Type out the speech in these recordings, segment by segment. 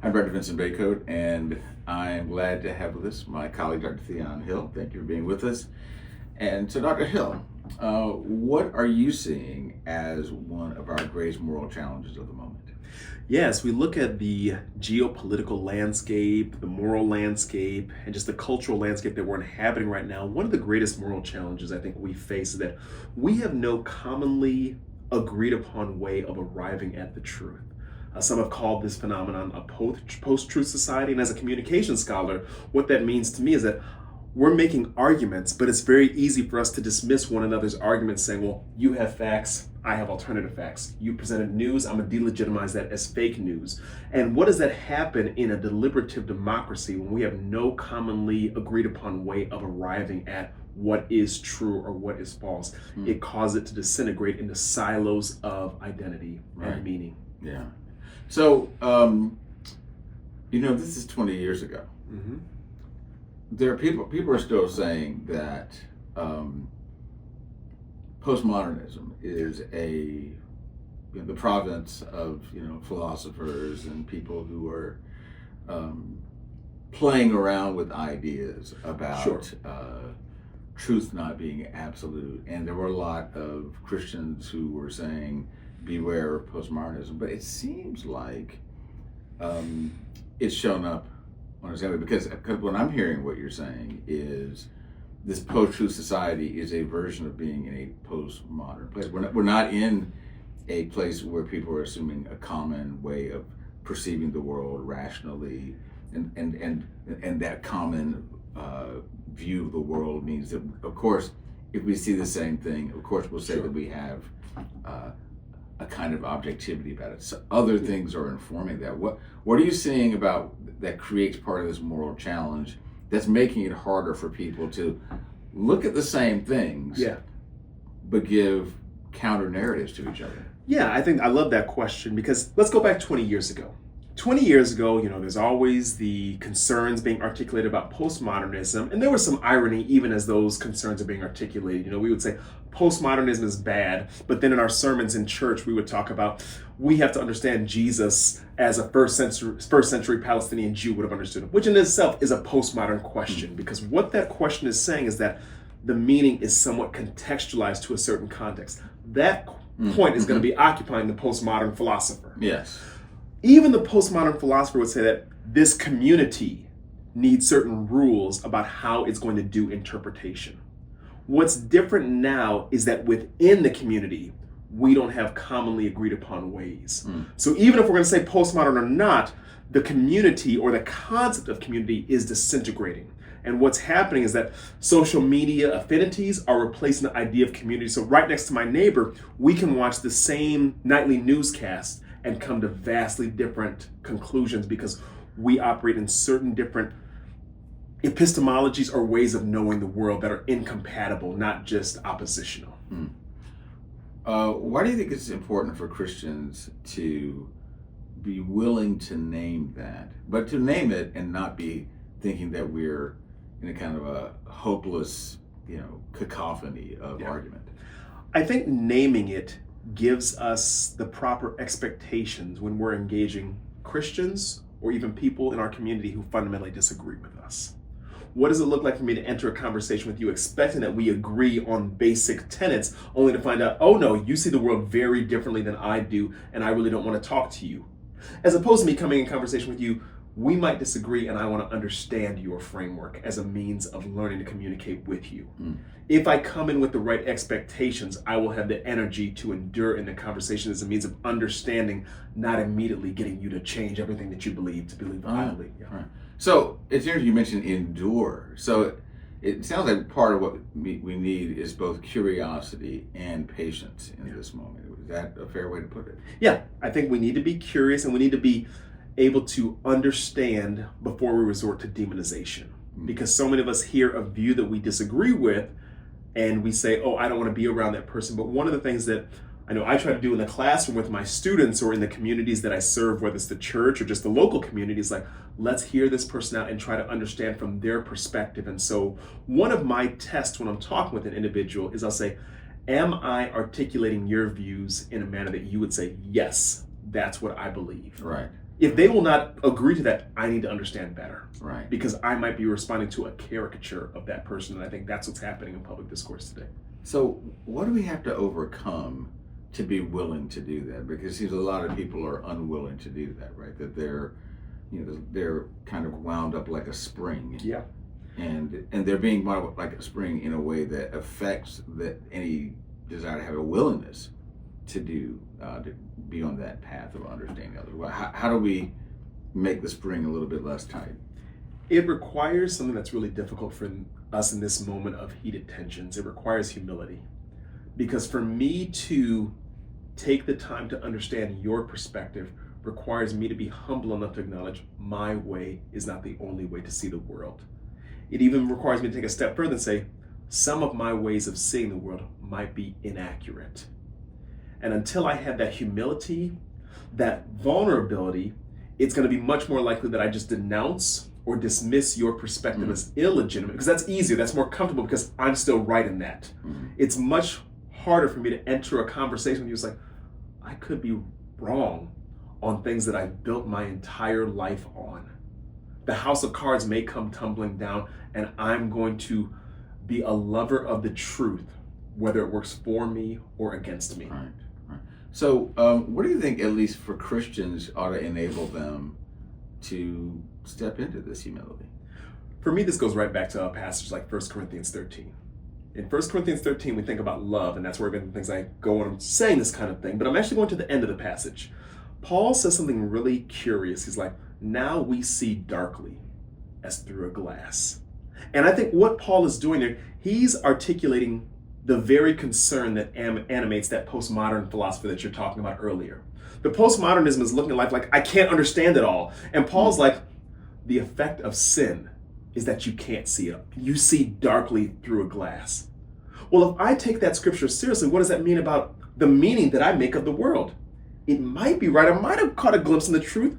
I'm Dr. Vincent Bacote, and I'm glad to have with us my colleague, Dr. Theon Hill. Thank you for being with us. And so, Dr. Hill, what are you seeing as one of our greatest moral challenges of the moment? Yes, we look at the geopolitical landscape, the moral landscape, and just the cultural landscape that we're inhabiting right now. One of the greatest moral challenges I think we face is that we have no commonly agreed upon way of arriving at the truth. Some have called this phenomenon a post-truth society, and as a communication scholar, what that means to me is that we're making arguments, but it's very easy for us to dismiss one another's arguments saying, well, you have facts, I have alternative facts. You presented news, I'm going to delegitimize that as fake news. And what does that happen in a deliberative democracy when we have no commonly agreed upon way of arriving at what is true or what is false? It causes it to disintegrate into silos of identity and meaning. Yeah. So, this is 20 years ago. Mm-hmm. There are people are still saying that postmodernism is the province of philosophers and people who are playing around with ideas about truth not being absolute. And there were a lot of Christians who were saying, beware of postmodernism. But it seems like it's shown up on its own, because what I'm hearing what you're saying is this post-truth society is a version of being in a postmodern place. We're not in a place where people are assuming a common way of perceiving the world rationally, and that common view of the world means that, of course, if we see the same thing, of course we'll say that we have a kind of objectivity about it. So other things are informing that. What are you seeing about that creates part of this moral challenge that's making it harder for people to look at the same things, but give counter narratives to each other? Yeah, I think I love that question, because let's go back 20 years ago. 20 years ago, there's always the concerns being articulated about postmodernism, and there was some irony even as those concerns are being articulated. We would say postmodernism is bad, but then in our sermons in church, we would talk about we have to understand Jesus as a first century Palestinian Jew would have understood him, which in itself is a postmodern question, because what that question is saying is that the meaning is somewhat contextualized to a certain context. That point is going to be occupying the postmodern philosopher. Yes. Even the postmodern philosopher would say that this community needs certain rules about how it's going to do interpretation. What's different now is that within the community, we don't have commonly agreed upon ways. So even if we're going to say postmodern or not, the community or the concept of community is disintegrating. And what's happening is that social media affinities are replacing the idea of community. So right next to my neighbor, we can watch the same nightly newscast and come to vastly different conclusions because we operate in certain different epistemologies or ways of knowing the world that are incompatible, not just oppositional. Why do you think it's important for Christians to be willing to name that, but to name it and not be thinking that we're in a kind of a hopeless, cacophony of argument? I think naming it gives us the proper expectations when we're engaging Christians or even people in our community who fundamentally disagree with us. What does it look like for me to enter a conversation with you expecting that we agree on basic tenets, only to find out, oh no, you see the world very differently than I do, and I really don't want to talk to you? As opposed to me coming in conversation with you, we might disagree and I want to understand your framework as a means of learning to communicate with you. If I come in with the right expectations, I will have the energy to endure in the conversation as a means of understanding, not immediately getting you to change everything that you believe to believe what I believe. Right. So it's interesting you mentioned endure. So it sounds like part of what we need is both curiosity and patience in this moment. Is that a fair way to put it? Yeah, I think we need to be curious and we need to be able to understand before we resort to demonization. Because so many of us hear a view that we disagree with and we say, oh, I don't want to be around that person. But one of the things that I know I try to do in the classroom with my students or in the communities that I serve, whether it's the church or just the local community, is like, let's hear this person out and try to understand from their perspective. And so one of my tests when I'm talking with an individual is I'll say, am I articulating your views in a manner that you would say, yes, that's what I believe? Right. If they will not agree to that, I need to understand better. Right. Because I might be responding to a caricature of that person, and I think that's what's happening in public discourse today. So what do we have to overcome to be willing to do that? Because a lot of people are unwilling to do that, right? That they're kind of wound up like a spring. Yeah. And they're being wound up like a spring in a way that affects any desire to have a willingness to be on that path of understanding others. Well, how do we make the spring a little bit less tight? It requires something that's really difficult for us in this moment of heated tensions. It requires humility. Because for me to take the time to understand your perspective requires me to be humble enough to acknowledge my way is not the only way to see the world. It even requires me to take a step further and say, some of my ways of seeing the world might be inaccurate. And until I have that humility, that vulnerability, it's going to be much more likely that I just denounce or dismiss your perspective as illegitimate, because that's easier, that's more comfortable because I'm still right in that. It's much harder for me to enter a conversation with you. It's like, I could be wrong on things that I've built my entire life on. The house of cards may come tumbling down, and I'm going to be a lover of the truth, whether it works for me or against me. Right. So what do you think, at least for Christians, ought to enable them to step into this humility? For me, this goes right back to a passage like 1 Corinthians 13. In 1 Corinthians 13, we think about love, and that's where things I go when I'm saying this kind of thing, but I'm actually going to the end of the passage. Paul says something really curious. He's like, now we see darkly as through a glass. And I think what Paul is doing there, he's articulating the very concern that animates that postmodern philosophy that you're talking about earlier. The postmodernism is looking at life like, I can't understand it all. And Paul's like, the effect of sin is that you can't see it. You see darkly through a glass. Well, if I take that scripture seriously, what does that mean about the meaning that I make of the world? It might be right. I might have caught a glimpse in the truth,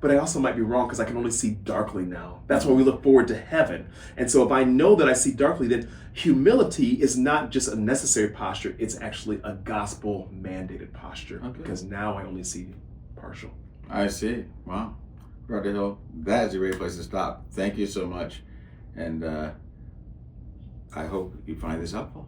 but I also might be wrong because I can only see darkly now. That's why we look forward to heaven. And so if I know that I see darkly, then humility is not just a necessary posture, it's actually a gospel mandated posture. Okay. Because now I only see partial. I see. Wow. Brother Hill, that is a great place to stop. Thank you so much. And I hope you find this helpful.